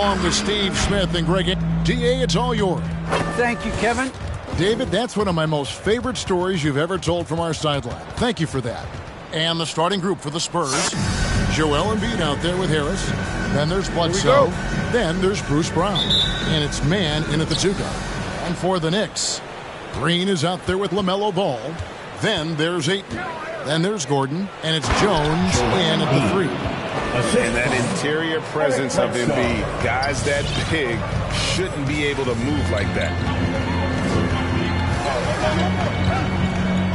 along with Steve Smith and Greg. DA, it's all yours. Thank you, Kevin. David, that's one of my most favorite stories you've ever told from our sideline. Thank you for that. And the starting group for the Spurs. Joel Embiid out there with Harris. Then there's Bledsoe. Then there's Bruce Brown. And it's man in at the 2 guard. And for the Knicks, Green is out there with LaMelo Ball. Then there's Ayton. Then there's Gordon. And it's Jones in at the 3. And that interior presence of Embiid. Guys that big shouldn't be able to move like that.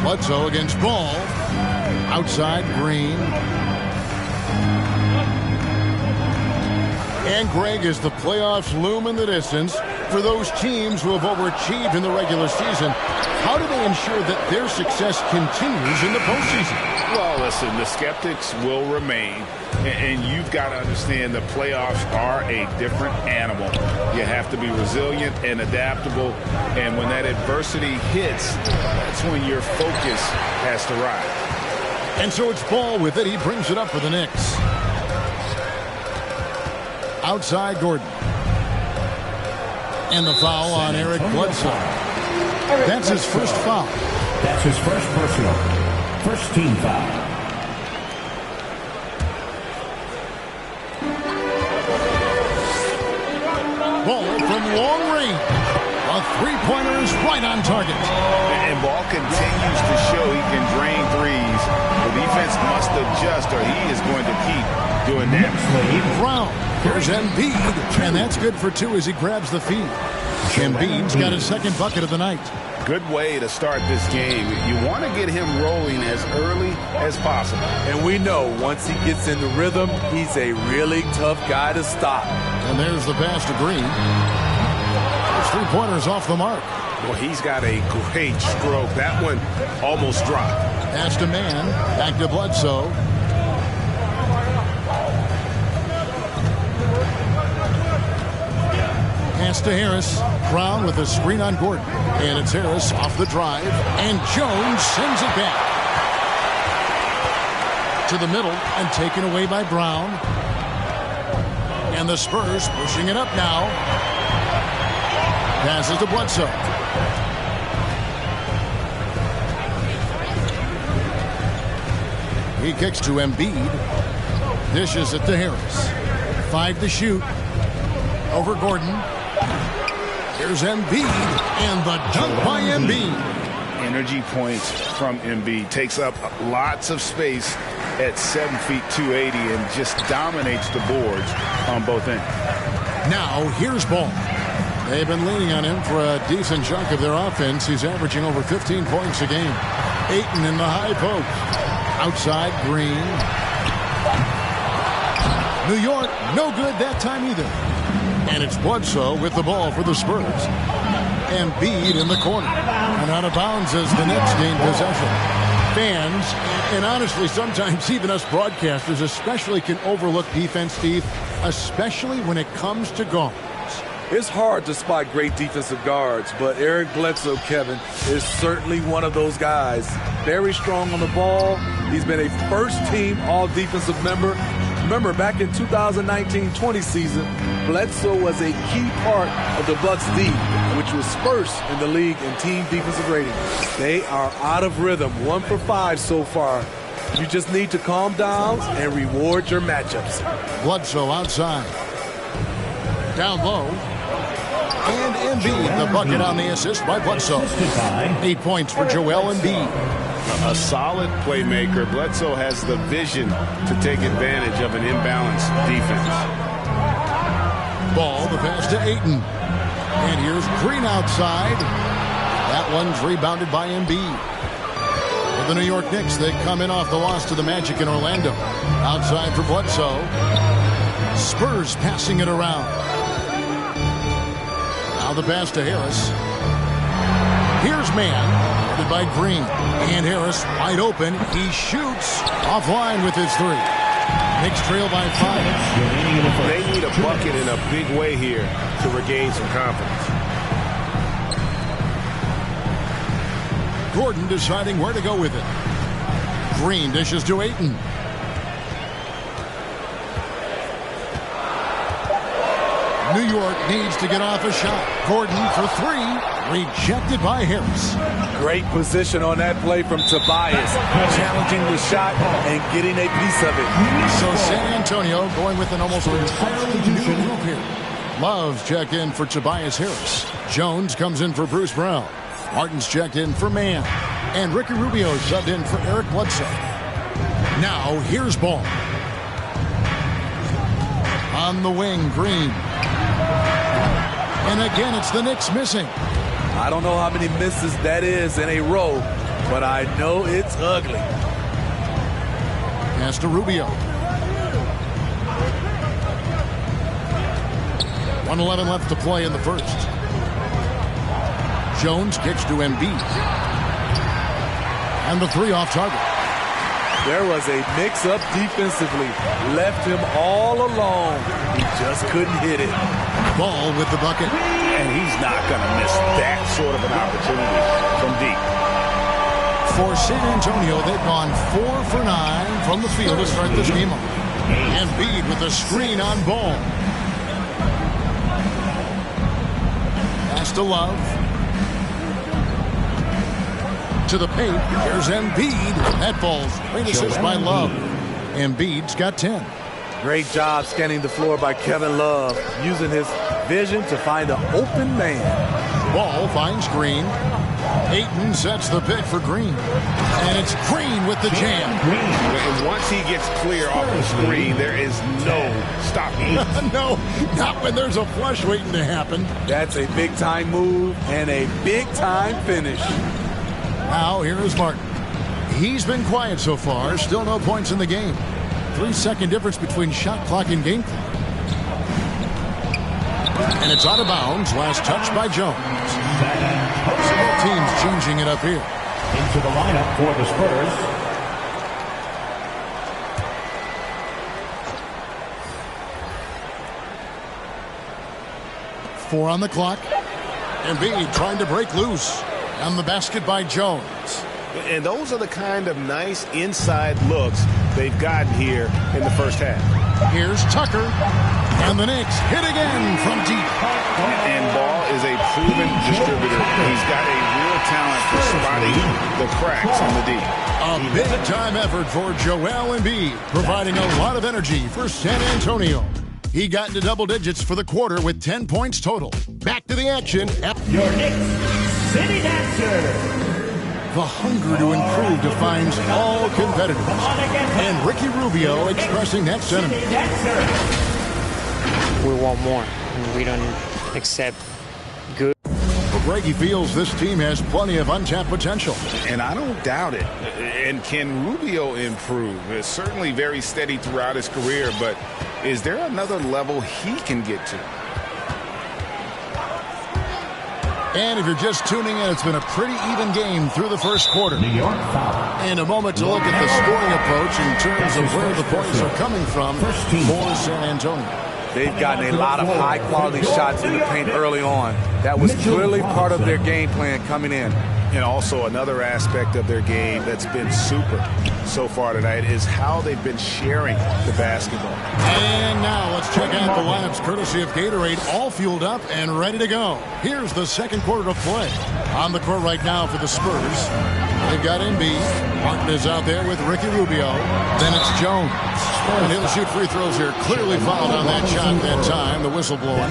Bledsoe against Ball. Outside Green. And Greg, as the playoffs loom in the distance, for those teams who have overachieved in the regular season, how do they ensure that their success continues in the postseason? Well, listen, the skeptics will remain, and you've got to understand the playoffs are a different animal. You have to be resilient and adaptable, and when that adversity hits, that's when your focus has to rise. And so it's Ball with it. He brings it up for the Knicks. Outside Gordon. And the foul on Eric Bledsoe. That's his first foul. That's his first personal. First team foul. Ball from long range. A three-pointer is right on target. And Ball continues to show he can drain threes. The defense must adjust or he is going to keep doing that. Brown. Here's Embiid. And that's good for 2 as he grabs the feed. Embiid's got his second bucket of the night. Good way to start this game. You want to get him rolling as early as possible. And we know once he gets in the rhythm, he's a really tough guy to stop. And there's the pass to Green. His 3-pointer's off the mark. Well, he's got a great stroke. That one almost dropped. Pass to Man. Back to Bledsoe. Pass to Harris. Brown with a screen on Gordon. And it's Harris off the drive. And Jones sends it back to the middle and taken away by Brown. And the Spurs pushing it up now. Passes to Bledsoe. He kicks to Embiid. Dishes it to Harris. 5 to shoot. Over Gordon. Here's Embiid. And the dunk by Embiid. Energy points from Embiid. Takes up lots of space at 7 feet 280 and just dominates the boards on both ends. Now here's Ball. They've been leaning on him for a decent chunk of their offense. He's averaging over 15 points a game. Ayton in the high post. Outside Green. New York, no good that time either. And it's Bledsoe with the ball for the Spurs. Embiid in the corner. And out of bounds as the Knicks gain possession. Fans, and honestly sometimes even us broadcasters especially, can overlook defense, Steve, especially when it comes to guards. It's hard to spot great defensive guards, but Eric Bledsoe, Kevin, is certainly one of those guys. Very strong on the ball. He's been a first-team all-defensive member. Remember, back in 2019-20 season, Bledsoe was a key part of the Bucks' D, which was first in the league in team defensive rating. They are out of rhythm, 1 for 5 so far. You just need to calm down and reward your matchups. Bledsoe outside. Down low. And Embiid, the bucket on the assist by Bledsoe. 8 points for Joel Embiid. A solid playmaker. Bledsoe has the vision to take advantage of an imbalanced defense. Ball, the pass to Ayton. And here's Green outside. That one's rebounded by Embiid. For the New York Knicks, they come in off the loss to the Magic in Orlando. Outside for Bledsoe. Spurs passing it around. Now the pass to Harris. Here's Man. Headed by Green. And Harris wide open. He shoots offline with his 3. Knicks trail by 5. They need a bucket in a big way here to regain some confidence. Gordon deciding where to go with it. Green dishes to Ayton. New York needs to get off a shot. Gordon for three. Rejected by Harris. Great position on that play from Tobias. Challenging the shot and getting a piece of it. So San Antonio going with an almost entirely new group here. Love's checked in for Tobias Harris. Jones comes in for Bruce Brown. Martin's checked in for Mann. And Ricky Rubio subbed in for Eric Bledsoe. Now here's Ball. On the wing, Green. And again, it's the Knicks missing. I don't know how many misses that is in a row, but I know it's ugly. Pass to Rubio. 1:11 left to play in the first. Jones kicks to Embiid. And the three off target. There was a mix-up defensively. Left him all alone. He just couldn't hit it. Ball with the bucket. And he's not going to miss that sort of an opportunity from deep. For San Antonio, they've gone 4 for 9 from the field to start this game off. Embiid with a screen on Ball. Pass to Love. To the paint. Here's Embiid. That ball's great assist by Love. Embiid's got 10. Great job scanning the floor by Kevin Love, using his vision to find an open man. Ball finds Green. Ayton sets the pick for Green. And it's Green with the jam. And once he gets clear off the screen, there is no stopping. No, not when there's a flush waiting to happen. That's a big-time move and a big-time finish. Now, here is Martin. He's been quiet so far. Still no points in the game. 3-second difference between shot clock and game clock. And it's out of bounds. Last touch by Jones. So both teams changing it up here. Into the lineup for the Spurs. Four on the clock. Embiid trying to break loose. And the basket by Jones. And those are the kind of nice inside looks they've gotten here in the first half. Here's Tucker. And the Knicks hit again from deep. And Ball is a proven distributor. He's got a real talent for spotting the cracks on the D. A big-time effort for Joel Embiid, providing a lot of energy for San Antonio. He got into double digits for the quarter with 10 points total. Back to the action. Your Knicks City Dancer. The hunger to improve defines all competitors. And Ricky Rubio expressing that sentiment. We want more. We don't accept good. Well, Greg, he feels this team has plenty of untapped potential. And I don't doubt it. And can Rubio improve? It's certainly very steady throughout his career, but is there another level he can get to? And if you're just tuning in, it's been a pretty even game through the first quarter. New York foul. And a moment to look at the scoring approach in terms of where the points are coming from for San Antonio. They've gotten a lot of high-quality shots in the paint early on. That was clearly part of their game plan coming in. And also another aspect of their game that's been super so far tonight is how they've been sharing the basketball. And now let's check out the lineups courtesy of Gatorade, all fueled up and ready to go. Here's the second quarter of play. On the court right now for the Spurs. They've got Embiid. Martin is out there with Ricky Rubio. Then it's Jones. And he'll shoot free throws here. Clearly fouled on that shot that time, the whistleblower.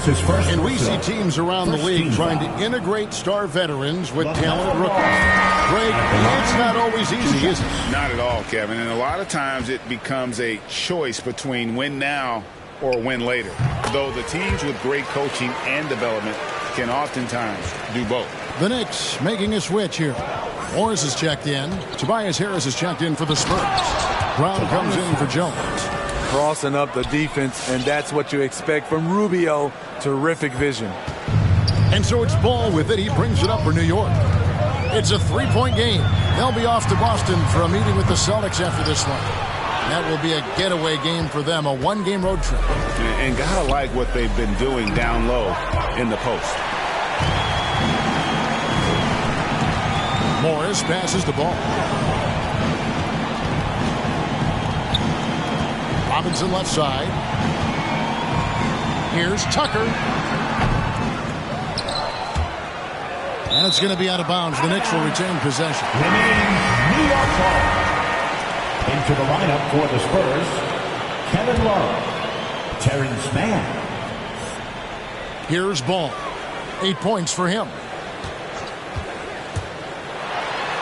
And we see teams around the league trying to integrate star veterans with talented rookies. Greg, it's not always easy, is it? Not at all, Kevin. And a lot of times it becomes a choice between win now or win later. Though the teams with great coaching and development can oftentimes do both. The Knicks making a switch here. Morris is checked in. Tobias Harris is checked in for the Spurs. Brown comes in for Jones. Crossing up the defense, and that's what you expect from Rubio. Terrific vision. And so it's Ball with it. He brings it up for New York. It's a three-point game. They'll be off to Boston for a meeting with the Celtics after this one. That will be a getaway game for them, a one-game road trip. And gotta like what they've been doing down low in the post. Morris passes the ball. Robinson left side. Here's Tucker. And it's going to be out of bounds. The Knicks will retain possession. Remaining New York ball. Into the lineup for the Spurs, Kevin Love, Terrence Mann. Here's Ball. 8 points for him.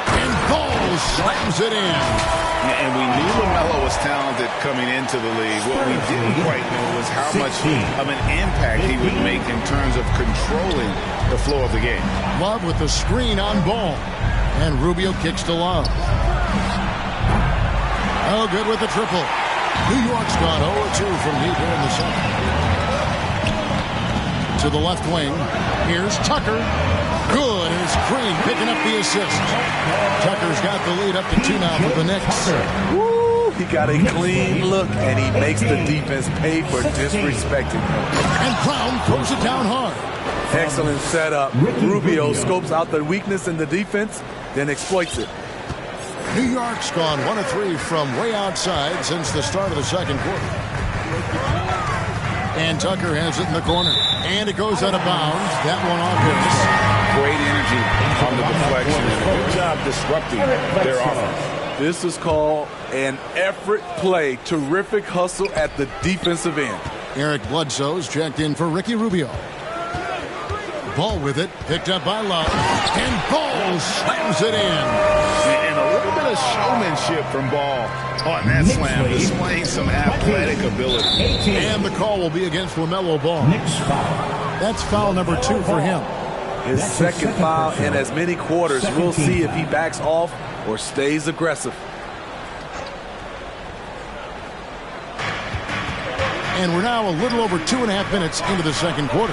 And Ball slams it in. And we knew LaMelo was talented coming into the league. What we didn't quite know was how much of an impact he would make in terms of controlling the flow of the game. Love with the screen on Ball. And Rubio kicks to Love. Oh, good with the triple. New York's gone 0-2 from deep here in the second. To the left wing. Here's Tucker. Good as Green picking up the assist. Tucker's got the lead up to 2 now for the Knicks. Woo, he got a clean look, and he makes the defense pay for disrespecting him. And Brown throws it down hard. Excellent setup. Rubio scopes out the weakness in the defense, then exploits it. New York's gone 1-3 from way outside since the start of the second quarter. And Tucker has it in the corner. And it goes out of bounds. That one off his. Great energy on the deflection. Good job disrupting their offense. This is called an effort play. Terrific hustle at the defensive end. Eric Bledsoe's checked in for Ricky Rubio. Ball with it. Picked up by Love. And Ball slams it in. And a little bit of showmanship from Ball on that slam, displaying some athletic ability. And the call will be against LaMelo Ball. That's foul number 2 for him. His second foul in as many quarters. We'll see if he backs off or stays aggressive. And we're now a little over 2.5 minutes into the second quarter.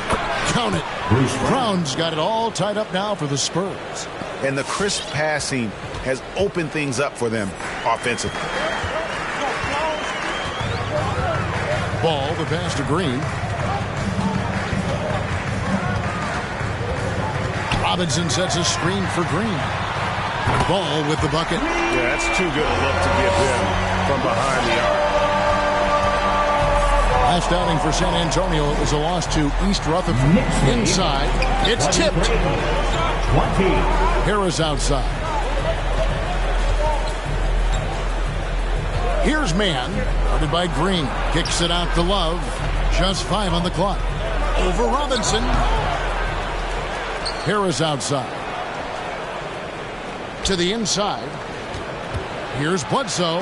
Count it. Brown's got it all tied up now for the Spurs. And the crisp passing has opened things up for them offensively. Ball, the pass to Green. Robinson sets a screen for Green. Ball with the bucket. Yeah, that's too good a look to give them from behind the arc. Last outing for San Antonio is a loss to East Rutherford. Inside, it's tipped. Harris outside. Here's Mann, guarded by Green. Kicks it out to Love. Just 5 on the clock. Over Robinson. Harris outside. To the inside. Here's Bledsoe.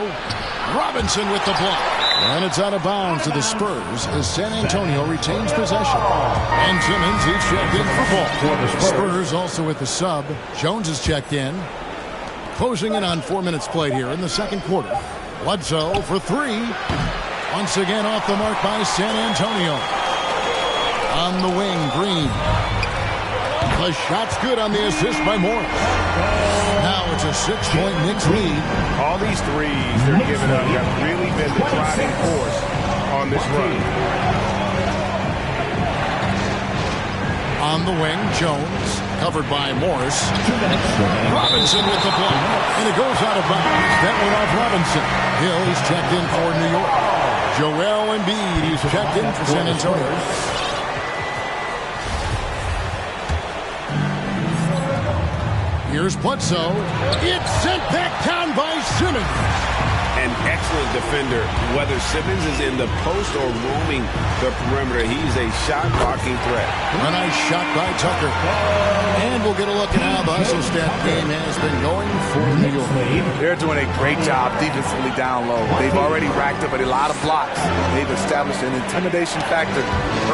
Robinson with the block. And it's out of bounds to the Spurs as San Antonio retains possession. And Simmons, he's checked in for Ball. Spurs also with the sub. Jones is checked in. Closing in on 4 minutes played here in the second quarter. Bledsoe for 3. Once again off the mark by San Antonio. On the wing, Green. The shot's good on the assist by Morris. Now it's a 6-point Knicks lead. All these threes they're giving up have really been the driving force on this run. On the wing, Jones, covered by Morris. Robinson with the block. And it goes out of bounds. That one off Robinson. Hill, he's checked in for New York. Joel Embiid, he's checked in for San Antonio. Here's Bledsoe. It's sent back down by Simmons. An excellent defender, whether Simmons is in the post or roaming the perimeter. He's a shot-blocking threat. A nice shot by Tucker. And we'll get a look at how the hustle stat game has been going for New York. They're doing a great job defensively down low. They've already racked up a lot of blocks. They've established an intimidation factor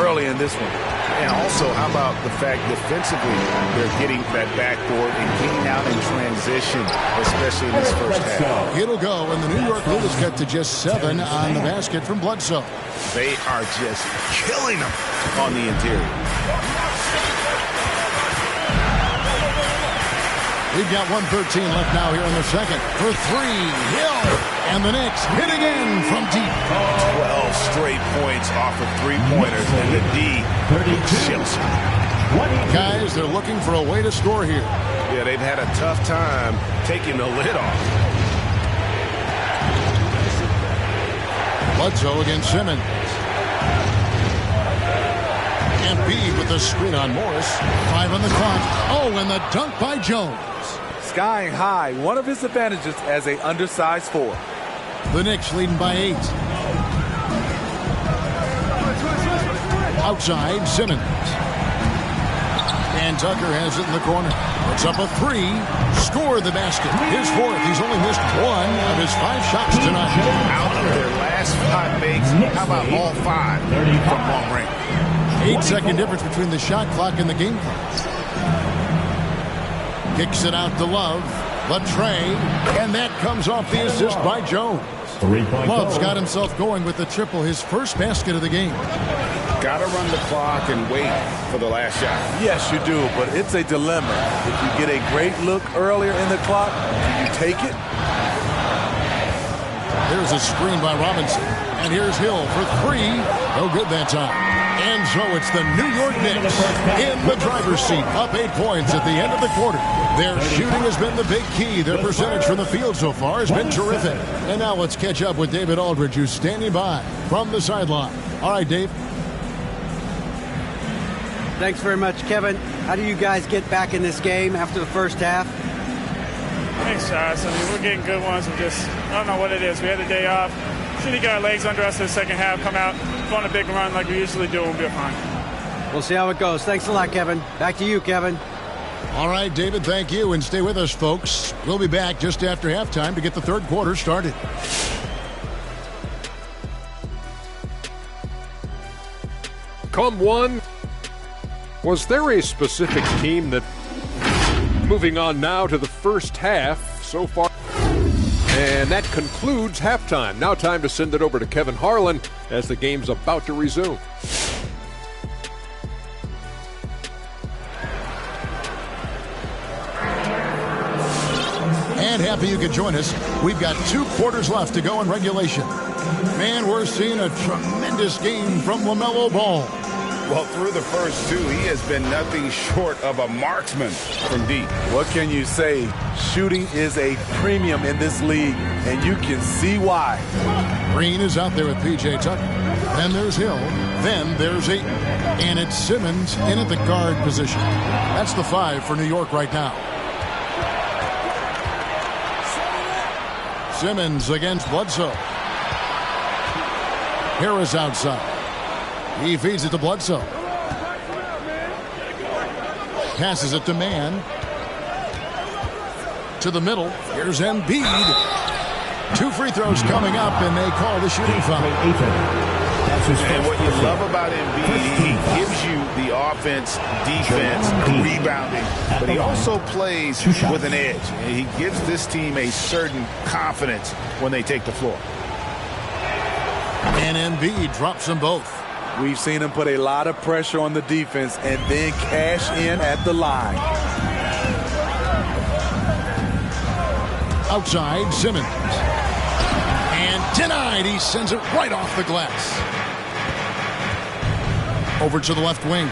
early in this one. And also, how about the fact defensively they're getting that backboard and getting out in transition, especially in this first half. It'll go, and the New York lead is cut to just 7 on the basket from Bledsoe. They are just killing them on the interior. We've got 1:13 left now here in the second. For 3, Hill. And the Knicks hit again from deep. 12 straight points off of three-pointers, and the D chills. Guys, they're looking for a way to score here. Yeah, they've had a tough time taking the lid off. Bledsoe against Simmons. the screen on Morris. 5 on the clock. Oh, and the dunk by Jones. Skying high, one of his advantages as a undersized 4. The Knicks leading by 8. Outside, Simmons. And Tucker has it in the corner. Puts up a 3. Scored the basket. His 4th. He's only missed 1 of his 5 shots tonight. Out of their last 5 makes, how about all 5 from long range? 8-second difference between the shot clock and the game clock. Kicks it out to Love. Latrey. And that comes off the assist by Jones. Love's got himself going with the triple, his first basket of the game. Got to run the clock and wait for the last shot. Yes, you do, but it's a dilemma. If you get a great look earlier in the clock, do you take it? There's a screen by Robinson. And here's Hill for 3. No good that time. And so it's the New York Knicks in the driver's seat, up 8 points at the end of the quarter. Their shooting has been the big key. Their percentage from the field so far has been terrific. And now let's catch up with David Aldridge, who's standing by from the sideline. All right, Dave. Thanks very much, Kevin. How do you guys get back in this game after the first half? Thanks, Josh. I mean, we're getting good ones. I don't know what it is. We had the day off. Should have got our legs under us in the second half, come out, go on a big run like we usually do, and we'll be fine. We'll see how it goes. Thanks a lot, Kevin. Back to you, Kevin. All right, David, thank you. And stay with us, folks. We'll be back just after halftime to get the third quarter started. Come one. Was there a specific team that, moving on now to the first half so far, and that concludes halftime. Now time to send it over to Kevin Harlan as the game's about to resume. And happy you could join us. We've got 2 quarters left to go in regulation. Man, we're seeing a tremendous game from LaMelo Ball. Well, through the first 2, he has been nothing short of a marksman from deep. What can you say? Shooting is a premium in this league, and you can see why. Green is out there with P.J. Tucker. Then there's Hill. Then there's Ayton. And it's Simmons in at the guard position. That's the 5 for New York right now. Simmons against Bledsoe. Harris outside. He feeds it to Bledsoe. Passes it to Mann. To the middle. Here's Embiid. 2 free throws coming up, and they call the shooting foul. And what you love about Embiid, he gives you the offense, defense, rebounding, but he also plays with an edge. He gives this team a certain confidence when they take the floor. And Embiid drops them both. We've seen him put a lot of pressure on the defense and then cash in at the line. Outside, Simmons. And denied. He sends it right off the glass. Over to the left wing.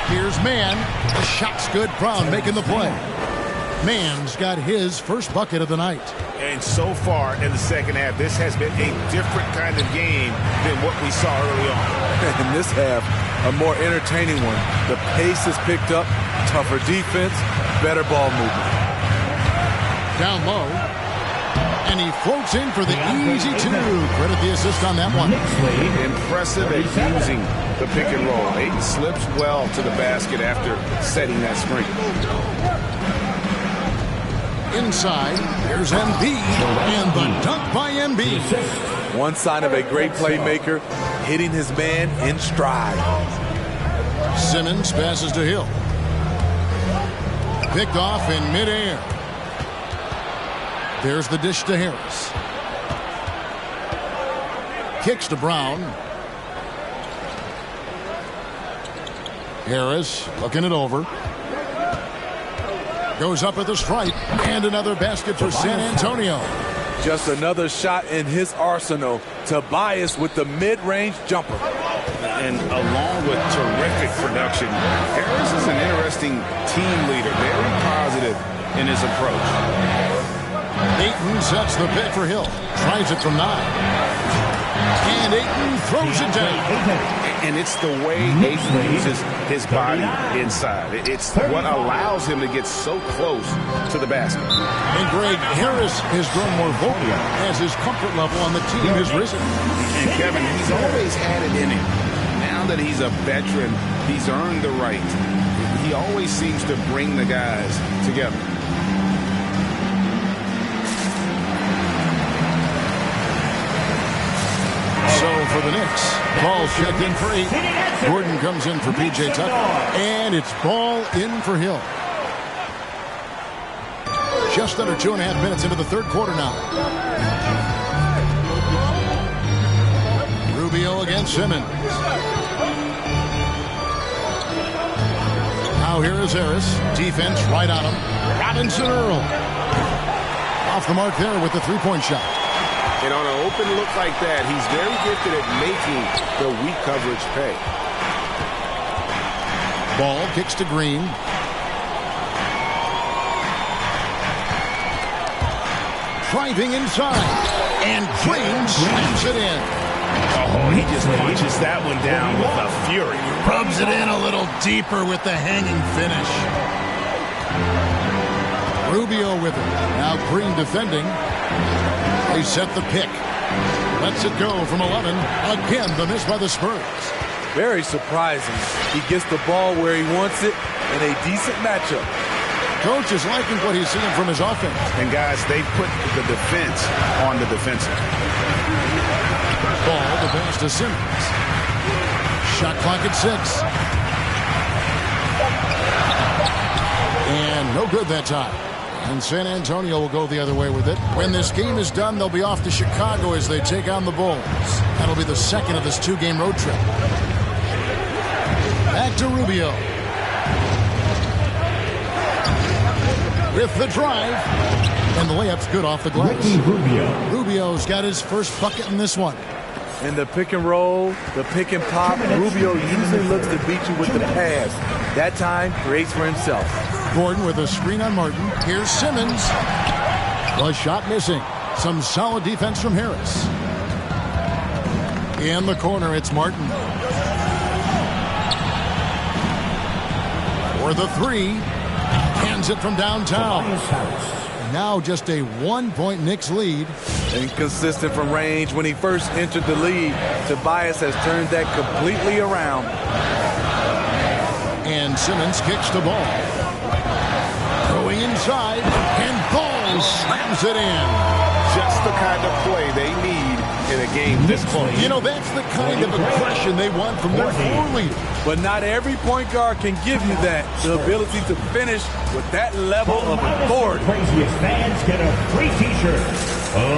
Here's Mann. The shot's good. Brown making the play. Mann's got his first bucket of the night. And so far in the second half, this has been a different kind of game than what we saw early on. In this half, a more entertaining one. The pace has picked up, tougher defense, better ball movement. Down low. And he floats in for the easy 2. Credit the assist on that one. Impressive at using the pick and roll. Ayton slips well to the basket after setting that screen. Inside, there's Embiid, and the dunk by Embiid. One sign of a great playmaker, hitting his man in stride. Simmons passes to Hill. Picked off in midair. There's the dish to Harris. Kicks to Brown. Harris looking it over. Goes up at the stripe, and another basket for San Antonio. Just another shot in his arsenal. Tobias with the mid-range jumper. And along with terrific production, Harris is an interesting team leader, very positive in his approach. Ayton sets the pick for Hill. Tries it from 9. And Ayton throws it down. And it's the way Ayton uses his body inside. It's what allows him to get so close to the basket. And Greg, Harris has grown more vocal as his comfort level on the team has risen. And Kevin, he's always had it in him. Now that he's a veteran, he's earned the right. He always seems to bring the guys together. So for the Knicks, Ball checked in for 8. Gordon comes in for P.J. Tucker. And it's Ball in for Hill. Just under 2.5 minutes into the third quarter now. Rubio against Simmons. Now here is Harris. Defense right on him. Robinson Earl. Off the mark there with the three-point shot. And on an open look like that, he's very gifted at making the weak coverage pay. Ball kicks to Green. Driving inside. And Green slams it in. Oh, he just punches that one down with a fury. Rubs it in a little deeper with the hanging finish. Rubio with it. Now Green defending. They set the pick. Lets it go from 11. Again, the miss by the Spurs. Very surprising. He gets the ball where he wants it in a decent matchup. Coach is liking what he's seeing from his offense. And guys, they put the defense on the defensive. Ball, the pass to Simmons. Shot clock at 6. And no good that time. And San Antonio will go the other way with it. When this game is done, they'll be off to Chicago as they take on the Bulls. That'll be the second of this two-game road trip. Back to Rubio. With the drive. And the layup's good off the glass. Rubio's got his first bucket in this one. In the pick and roll, the pick and pop, Rubio usually looks to beat you with the pass. That time, creates for himself. Gordon with a screen on Martin. Here's Simmons. The shot missing. Some solid defense from Harris. In the corner, it's Martin. For the three. Hands it from downtown. Now just a 1-point Knicks lead. Inconsistent from range. When he first entered the league, Tobias has turned that completely around. And Simmons kicks the ball. Going inside, and Ball slams it in. Just the kind of play they need in a game this close. You know, that's the kind of aggression they want from their floor leader. But not every point guard can give you that. The ability to finish with that level of authority. Craziest fans get a free t-shirt.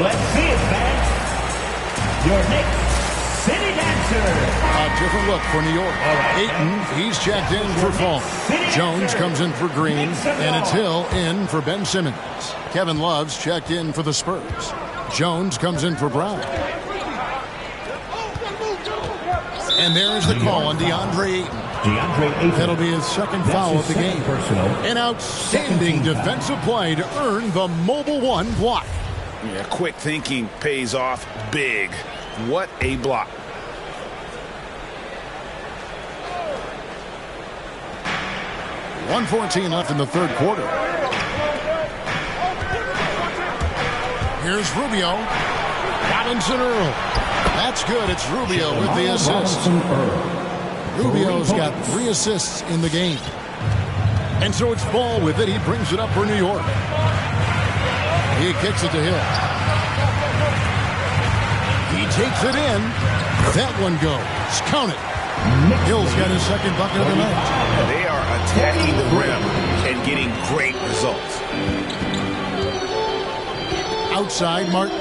Let's see it, fans. Your Knicks City Dancer. A different look for New York. Ayton, he's checked in for Fall. Jones comes in for Green, and it's Hill in for Ben Simmons. Kevin Love's checked in for the Spurs. Jones comes in for Brown. And there's the call on DeAndre Ayton. That'll be his second foul of the game. An outstanding defensive play to earn the Mobile One block. Yeah, quick thinking pays off big. What a block. .114 left in the third quarter. Here's Rubio. Robinson Earl. That's good. It's Rubio with the assist. Rubio's got 3 assists in the game. And so it's Ball with it. He brings it up for New York. He kicks it to Hill. He takes it in. That one goes. Count it. Hill's got his second bucket of the night. They are attacking the rim and getting great results. Outside, Martin.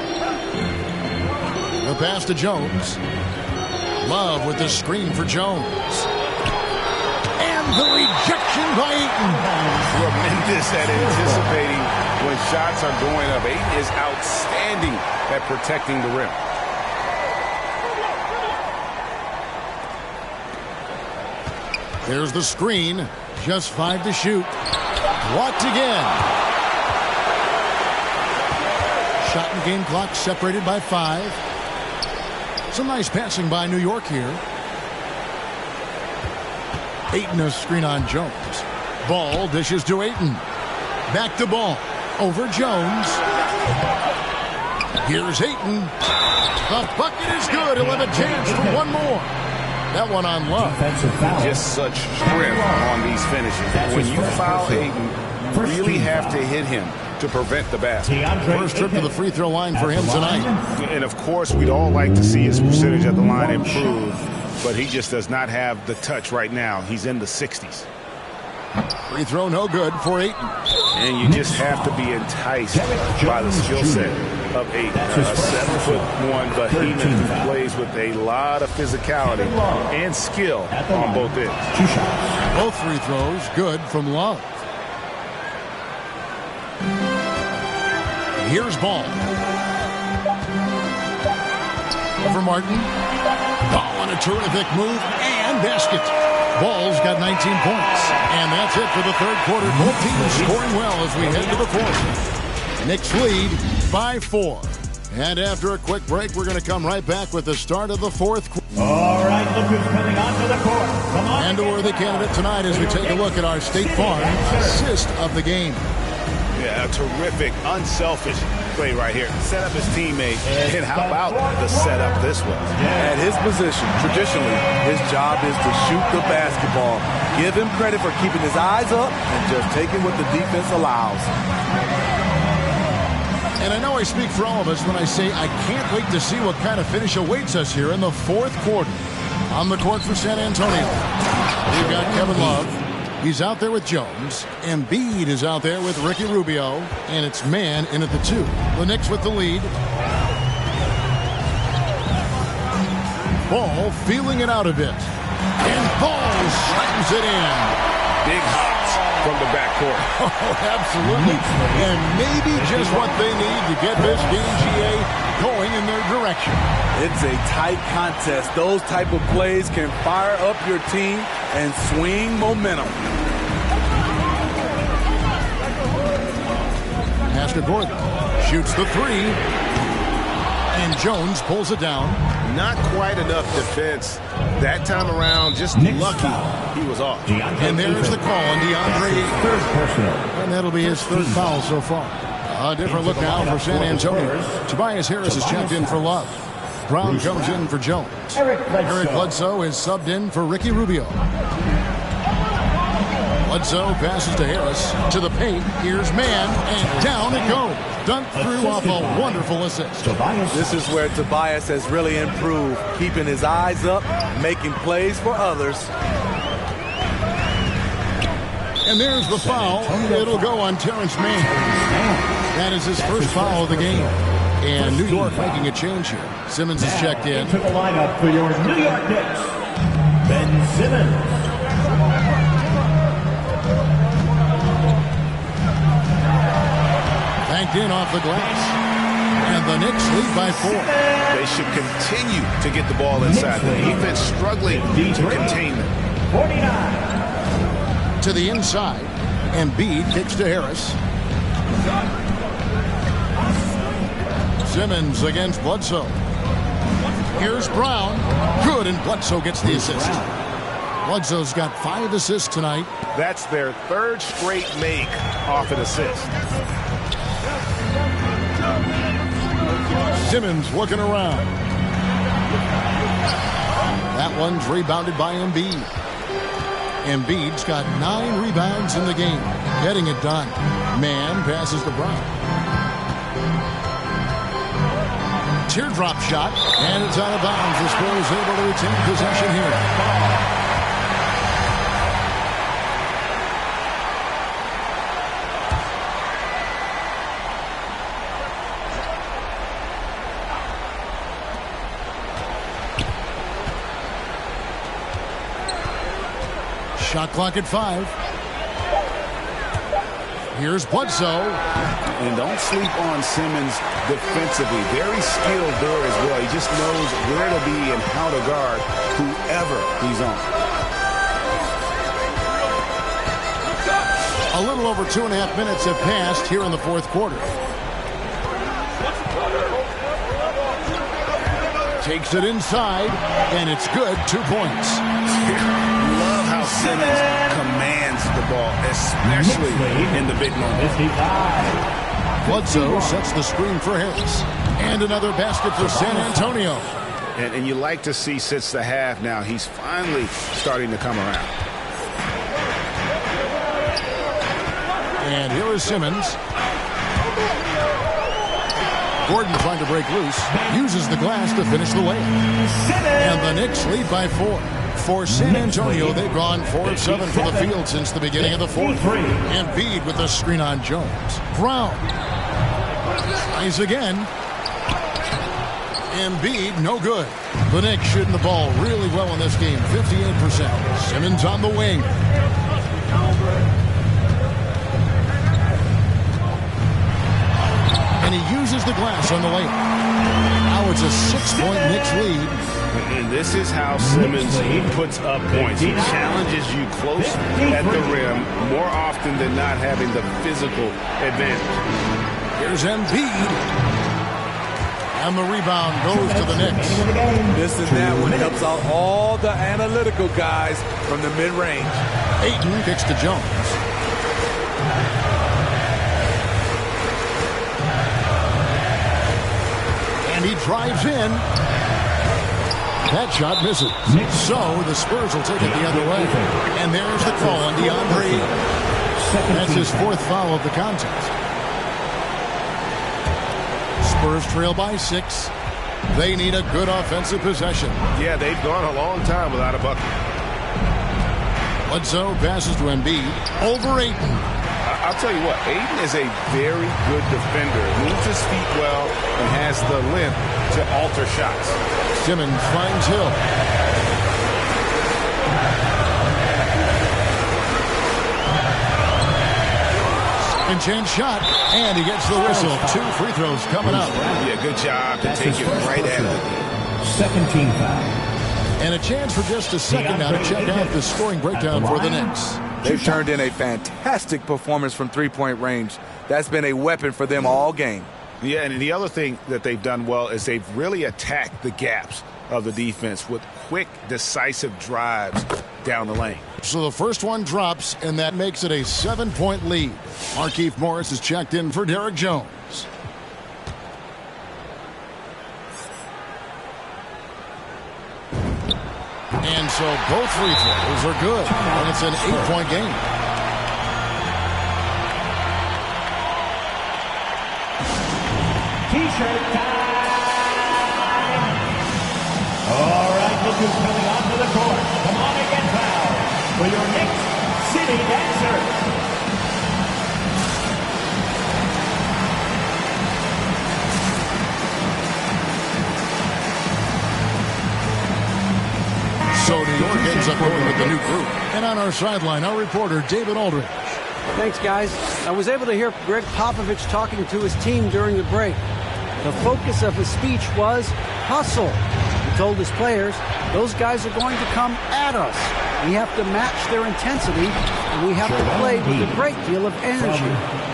The pass to Jones. Love with the screen for Jones. And the rejection by Ayton. Tremendous at anticipating when shots are going up. Ayton is outstanding at protecting the rim. There's the screen. Just 5 to shoot. Walked again. Shot and game clock separated by 5. Some nice passing by New York here. Ayton a screen on Jones. Ball dishes to Ayton. Back to Ball. Over Jones. Here's Ayton. The bucket is good. He'll have a chance for one more. That one on Love. Just such strength on these finishes. When you foul Ayton, you really have to hit him to prevent the basket. First trip to the free throw line for him tonight. And of course, we'd all like to see his percentage at the line improve, but he just does not have the touch right now. He's in the 60s. Free throw no good for Ayton. And you just have to be enticed by the skill set of Ayton. A 7'1" behemoth who plays with a lot of physicality and skill on both ends. Both free throws good from Love. Here's Ball. Over Martin. Ball on a terrific move and basket. Ball's got 19 points. And that's it for the third quarter. Both teams scoring well as we head to the fourth. Knicks lead by 4. And after a quick break, we're going to come right back with the start of the fourth quarter. All right, look who's coming onto the court. Come on. And a worthy candidate tonight as we take a look at our State Farm assist of the game. Yeah, a terrific, unselfish play right here. Set up his teammate. And how about the setup this was? At his position, traditionally, his job is to shoot the basketball. Give him credit for keeping his eyes up and just taking what the defense allows. And I know I speak for all of us when I say I can't wait to see what kind of finish awaits us here in the fourth quarter. On the court for San Antonio, we've got Kevin Love. He's out there with Jones. Embiid is out there with Ricky Rubio. And it's man in at the 2. The Knicks with the lead. Ball feeling it out a bit. And Ball slams it in. Big hops from the backcourt. Oh, absolutely. And maybe just what they need to get this game, GA, going in their direction. It's a tight contest. Those type of plays can fire up your team and swing momentum. Pass to Gordon. Shoots the 3. And Jones pulls it down. Not quite enough defense that time around. Just lucky he was off. And there's the call on DeAndre. And that'll be his third foul so far. A different look now for San Antonio. Tobias Harris is checked in for Love. Brown comes in for Jones. Eric Bledsoe is subbed in for Ricky Rubio. Bledsoe passes to Harris. To the paint. Here's man. And down it goes. Dunked through off a wonderful assist. This is where Tobias has really improved. Keeping his eyes up. Making plays for others. And there's the foul. It'll go on Terrence Mann. That is his first foul of the game. And New York making a change here. Simmons is checked in. To the lineup for your New York Knicks, Ben Simmons. Banked in off the glass. And the Knicks lead by 4. They should continue to get the ball inside. The defense struggling to contain them. 49. To the inside. Embiid kicks to Harris. Simmons against Bledsoe. Here's Brown. Good, and Bledsoe gets the assist. Bledsoe's got 5 assists tonight. That's their third straight make off an assist. Simmons looking around. That one's rebounded by Embiid. Embiid's got 9 rebounds in the game. Getting it done. Man passes to Brown. Teardrop shot, and it's out of bounds. The Spurs able to retain possession here. Shot clock at 5. Here's Bledsoe. And don't sleep on Simmons defensively. Very skilled there as well. He just knows where to be and how to guard whoever he's on. A little over 2.5 minutes have passed here in the fourth quarter. Takes it inside, and it's good. 2 points. Love how Simmons commands the ball, especially in the big moment. Bledsoe sets the screen for Harris. And another basket for San Antonio. And you like to see since the half now, he's finally starting to come around. And here is Simmons. Gordon trying to break loose. Uses the glass to finish the layup. And the Knicks lead by 4. For San Antonio, they've gone 4 of 7 from the field since the beginning of the fourth. Embiid with the screen on Jones. Brown. Tries again. Embiid, no good. The Knicks shooting the ball really well in this game, 58%. Simmons on the wing. And he uses the glass on the layup. Now it's a 6-point Knicks lead. And this is how Simmons puts up points. He challenges you close at the rim more often than not, having the physical advantage. Here's Embiid. And the rebound goes to the Knicks. This and that one helps out all the analytical guys from the mid-range. Ayton kicks to Jones. And he drives in. That shot misses. So the Spurs will take it the other way. And there's the call on DeAndre. That's his 4th foul of the contest. Spurs trail by 6. They need a good offensive possession. Yeah, they've gone a long time without a bucket. Bledsoe passes to Embiid. Over Ayton. I'll tell you what, Ayton is a very good defender. Moves his feet well and has the length to alter shots. Simmons finds Hill. Second chance shot, and he gets the whistle. 2 free throws coming up. Yeah, good job to take it right at it. Second team foul. And a chance for just a second now to check out the scoring breakdown for the Knicks. They've turned in a fantastic performance from three-point range. That's been a weapon for them all game. Yeah, and the other thing that they've done well is they've really attacked the gaps of the defense with quick, decisive drives down the lane. So the first one drops, and that makes it a 7-point lead. Markieff Morris is checked in for Derek Jones. And so both free throws are good, and it's an 8-point game. T-shirt time. All right, look who's coming onto the court. Come on and get fouled for your Knicks City Dancers. So New York ends up going with the new group. And on our sideline, our reporter, David Aldridge. Thanks, guys. I was able to hear Greg Popovich talking to his team during the break. The focus of his speech was hustle. He told his players, those guys are going to come at us. We have to match their intensity, and we have to play with a great deal of energy.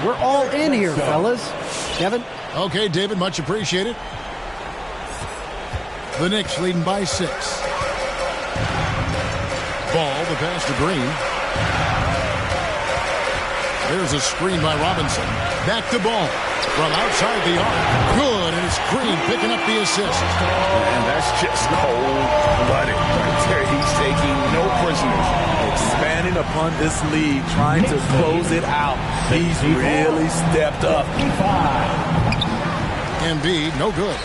We're all in here, fellas. Kevin? Okay, David, much appreciated. The Knicks leading by 6. Ball, the pass to Green. There's a screen by Robinson. Back to Ball. From outside the arc. Good, and it's Green picking up the assist. And that's just cold-blooded right there. He's taking no prisoners. Expanding upon this lead, trying to close it out. He's really stepped up. Embiid, no good.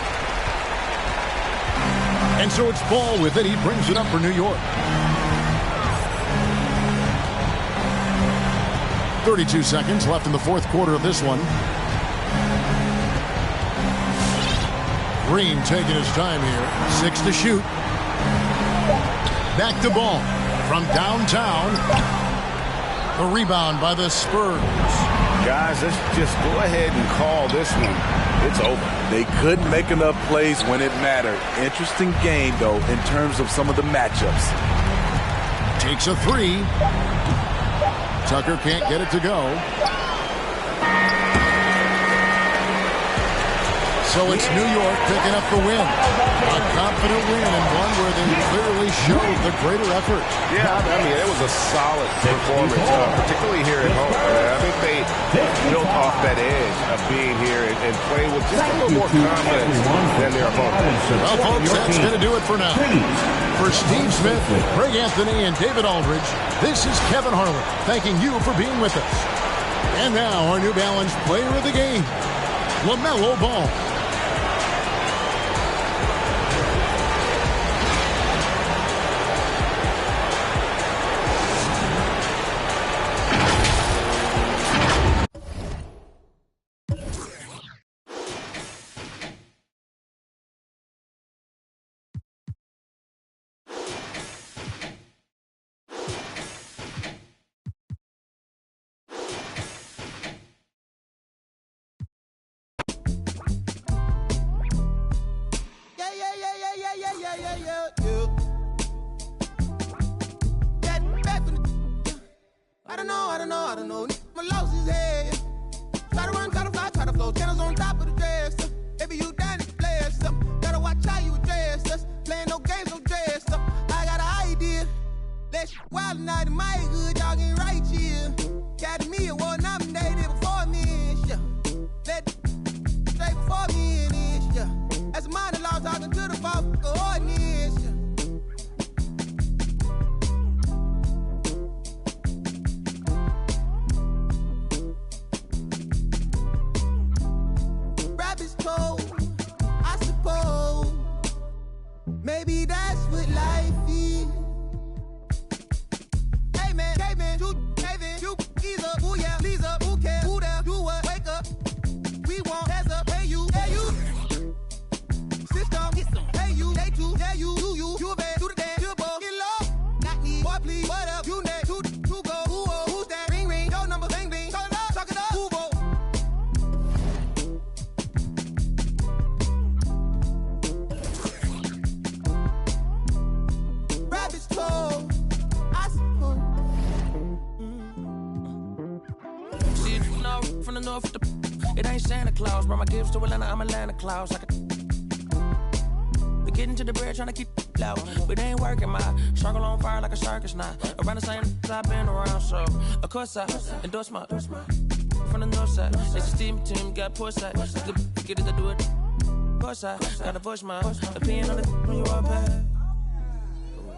And so it's Ball with it. He brings it up for New York. 32 seconds left in the fourth quarter of this one. Green taking his time here. 6 to shoot. Back to Ball from downtown. The rebound by the Spurs. Guys, let's just go ahead and call this one. It's over. They couldn't make enough plays when it mattered. Interesting game, though, in terms of some of the matchups. Takes a 3. Tucker can't get it to go. So it's New York picking up the win. A confident win and one where they clearly showed the greater effort. Yeah, I mean, it was a solid performance, particularly here at home. I think they built off that edge of being here and playing with just a little more confidence than their opponents. Well, folks, that's going to do it for now. For Steve Smith, Greg Anthony, and David Aldridge, this is Kevin Harlan thanking you for being with us. And now our New Balance player of the game, LaMelo Ball. I don't know. My loss is head. Try to run, try to fly, try to flow. Channels on top of the dress. Maybe you done it, play us up. Gotta watch how you address us. Playing no games, no dress up. I got an idea. Let's wild night in my hood, y'all getting right here. Academy Award nominated before me and shit. Let straight before me and this shit. As a minor law talking to the fuck ordinance. I suppose maybe that's what life is. Hey man, you ease up, ooh yeah, please up, who cares, who there, do what, wake up. We want heads up, hey you, system, hey you, they too, yeah you a bad, do the dance, you a ball, get low, not me, boy please, what up, you next, who go, who's that, ring, your number, bling, talk it up, who go. I suppose. See, from the north, it ain't Santa Claus. Brought my gifts to Atlanta, I'm Atlanta Claus. We getting to the bread, trying to keep loud, but it ain't working. My circle on fire like a circus now. Around the same I've been around, so of course I endorse my from the north side. It's a steam team, got push side. Get it to do it. Push side, gotta push my opinion on it when you are bad.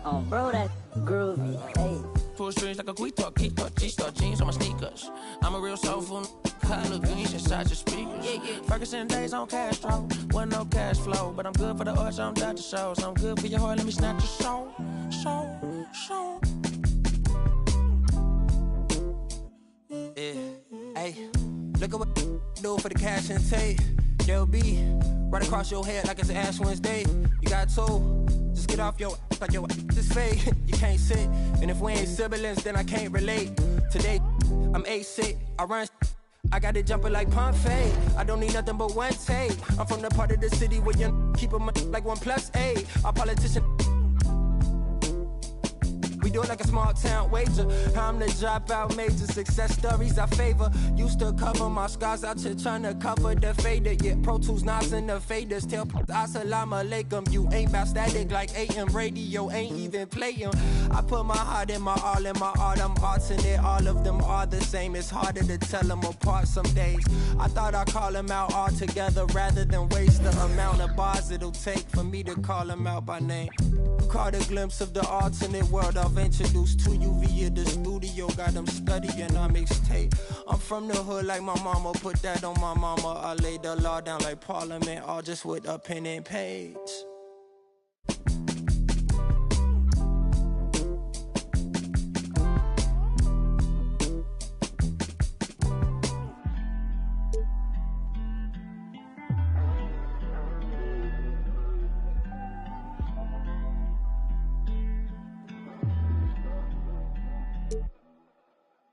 Oh, bro, that groovy. Hey. Pull strings like a guitar, G-star jeans on my sneakers. I'm a real soulful color greens inside your speakers. Ferguson days on Castro, wasn't no cash flow, but I'm good for the arts, I'm Dr. Shows. I'm good for your heart, let me snatch your soul. Yeah, hey, look at what do for the cash and take. They'll be right across your head like it's Ash Wednesday. You got two. Just get off your like your this fake. You can't sit. And if we ain't siblings, then I can't relate. Today, I'm 8-6. I run. I got it jumping like pump fade. I don't need nothing but one take. I'm from the part of the city where you keep them like 1+8. Our politician. We do it like a small town wager. I'm the dropout major. Success stories I favor. Used to cover my scars out here trying to cover the fader. Yeah, Pro Tools, knobs, and the faders. Tell Assalamu alaikum. You ain't bout static like AM radio. Ain't even playing. I put my heart in my all in my art. I'm arting it. All of them are the same. It's harder to tell them apart some days. I thought I'd call them out all together rather than waste the amount of bars it'll take for me to call them out by name. Caught a glimpse of the alternate world I've introduced to you via the studio. Got them studying on mixtape. I'm from the hood like my mama. Put that on my mama. I laid the law down like Parliament, all just with a pen and page.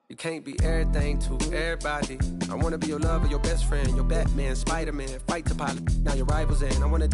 You can't be everything to everybody. I wanna be your lover, your best friend, your Batman, Spider-Man, fight the pilot, now your rivals in. I wanna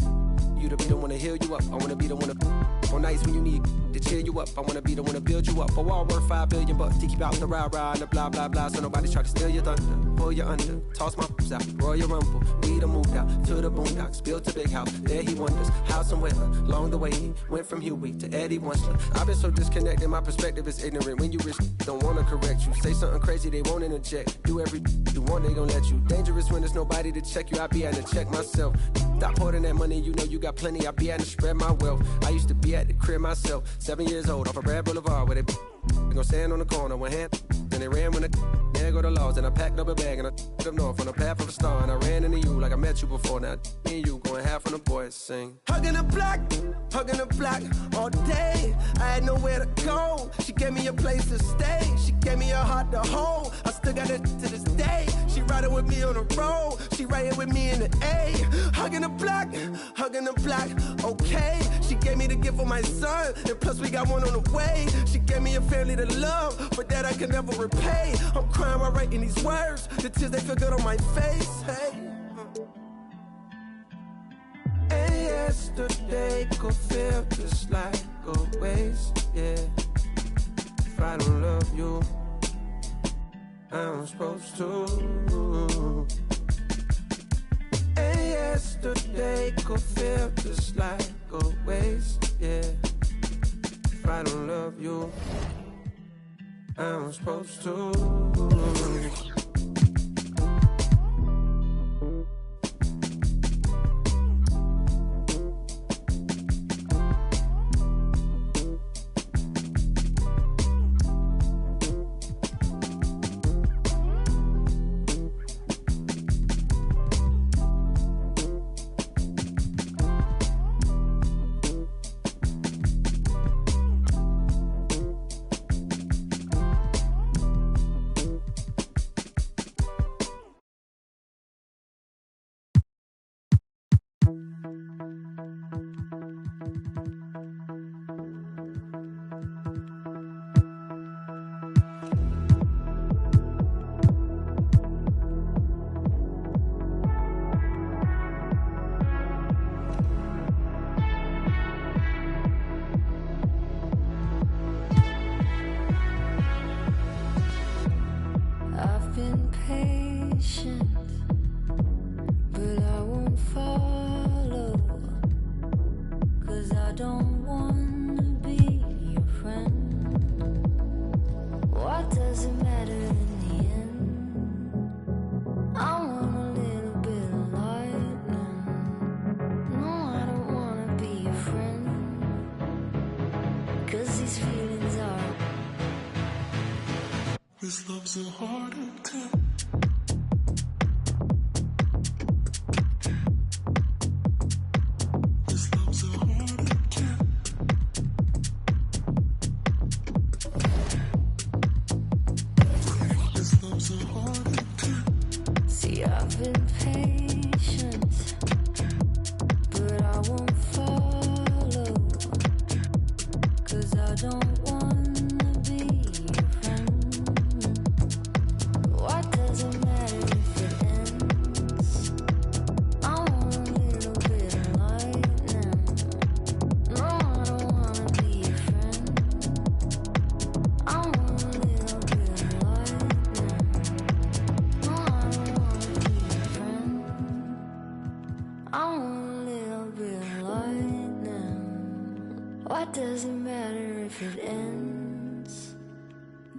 you to be the one to heal you up. I wanna be the one to on nights when you need to cheer you up. I wanna be the one to build you up. A wall worth $5 billion to keep out the rah-rah and the blah blah blah, so nobody try to steal your thunder. pull you under. Toss my out, Royal Rumble. We done moved out to the boondocks, built a big house. There he wonders how some weather. Along the way he went from Huey to Eddie Winsler. I've been so disconnected, my perspective is ignorant. When you rich, don't wanna correct you. Say something crazy, they won't interject. Do every you want, they gon' let you. Dangerous when there's nobody to check you. I be having to check myself. Stop hoarding that money, you know you got plenty. I be having to spread my wealth. I used to be at the crib myself, 7 years old, off of Brad Boulevard, where they gon' stand on the corner, one hand. Then they ran when there go the laws. And I packed up a bag and I up north on the path of a star. And I ran into you like I met you before. Now me and you going half on the boys sing. Hugging the block all day. I had nowhere to go. She gave me a place to stay. She gave me a heart to hold. I still got it to this day. She riding with me on the road. She riding with me in the A. Hugging the block, okay. She gave me the gift of my son. And plus we got one on the way. She gave me a family to love, but that I can never repay. I'm crying while writing these words. The tears, they feel good on my face. Hey. And yesterday could feel just like a waste, yeah. If I don't love you, I'm supposed to. And yesterday could feel just like a waste, yeah. If I don't love you, I'm supposed to. This love's a heart attack. This love's a heart attack. This love's a heart attack. See, I've been patient, but I won't follow, 'cause I don't wanna be your friend. What does it matter if it ends? I want a little bit of lightning. No, I don't wanna be your friend. I want a little bit of lightning. No, I don't wanna be your friend. I want a little bit of lightning. What does it matter if it ends?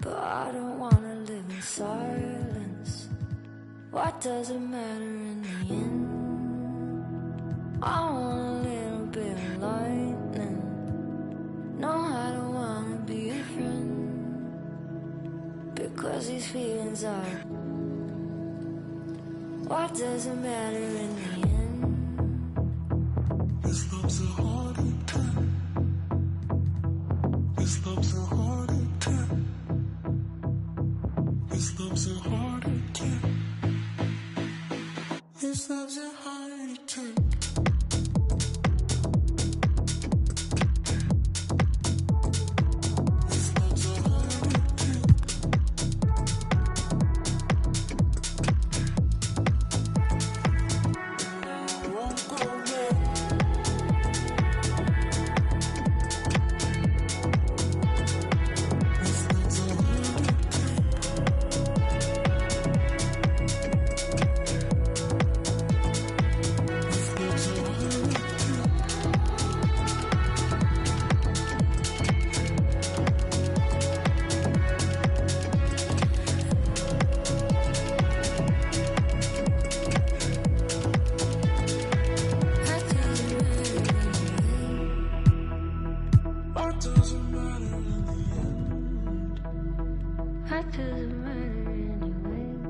But I don't wanna live in silence. What does it matter in the end? I want a little bit of lightning. No, I don't wanna be your friend, because these feelings are. What does it matter in the end? This love's a heart attack. This love's a heart attack. This love's a heart attack. This love's a heart attack. This love's a heart attack. I won't go back. doesn't matter anyway.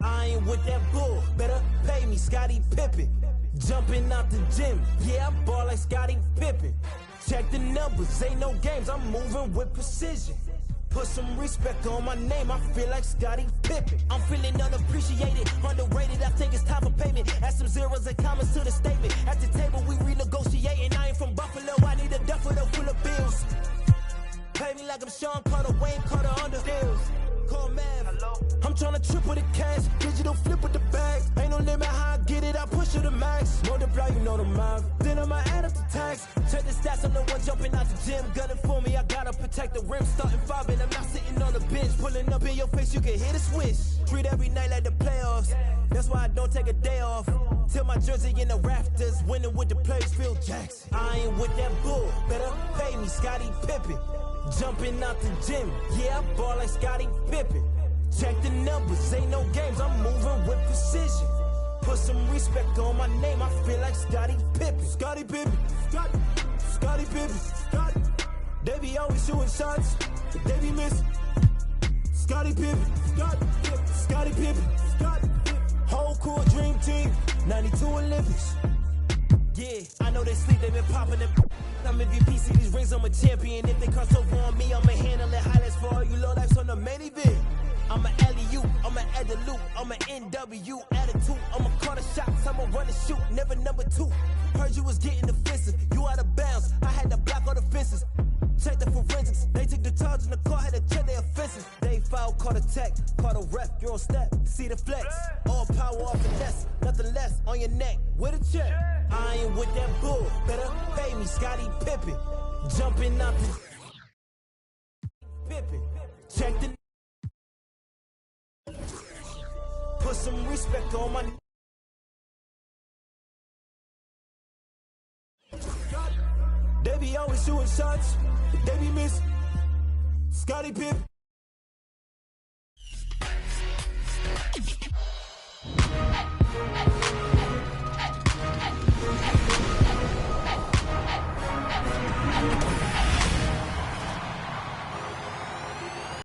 I ain't with that bull, better pay me, Scottie Pippen. Jumping out the gym, yeah, I ball like Scottie Pippen. Check the numbers, ain't no games, I'm moving with precision. Put some respect on my name, I feel like Scottie Pippen. I'm feeling unappreciated, underrated, I think it's time for payment. Add some zeros and commas to the statement. At the table we renegotiating, I ain't from Buffalo, I need a duffel full of bills. Pay me like I'm Sean Carter, Wayne Carter under deals. Call Mav. I'm tryna triple the cash, digital flip with the bag. Ain't no limit how I get it, I push it to max. Multiply, you know the math. Then I'ma add up the tax. Check the stats, I'm the one jumping out the gym. Gunning for me, I gotta protect the rim. Starting 5 and I'm not sitting on the bench. Pulling up in your face, you can hear the switch. Treat every night like the playoffs. That's why I don't take a day off. Till my jersey in the rafters, winning with the players, Phil Jackson. I ain't with that bull, better pay me, Scottie Pippen. Jumping out the gym, yeah, I ball like Scottie Pippen. Check the numbers, ain't no games, I'm moving with precision. Put some respect on my name, I feel like Scottie Pippen. Scottie Pippen, Scottie Pippen, Scottie. They be always shooting shots, but they be missing. Scottie Pippen, Scottie Pippen, Scottie. Whole cool dream team, 92 Olympics. Yeah, I know they sleep, they been popping them. I'm MVP, see these rings, I'm a champion. If they cross over on me, I'ma handle it. Highlights for all you low lives on the main event. I'm a alley-oop, I'm a add the loop, I'm a NW attitude. I'm a call the shots, I'm a run and shoot, never number 2. Heard you was getting defensive, you out of bounds. I had to block all the fences. Check the forensics, they took the charge in the car, had to check their offenses. They fouled, caught a tech, caught a ref, you're on step, see the flex. All power off the nest, nothing less on your neck, with a check. I ain't with that bull, better pay me, Scottie Pippen. Jumping out the Pippen. Check the put some respect on my. They be always shooting shots, but they be missing. Scottie Pippen.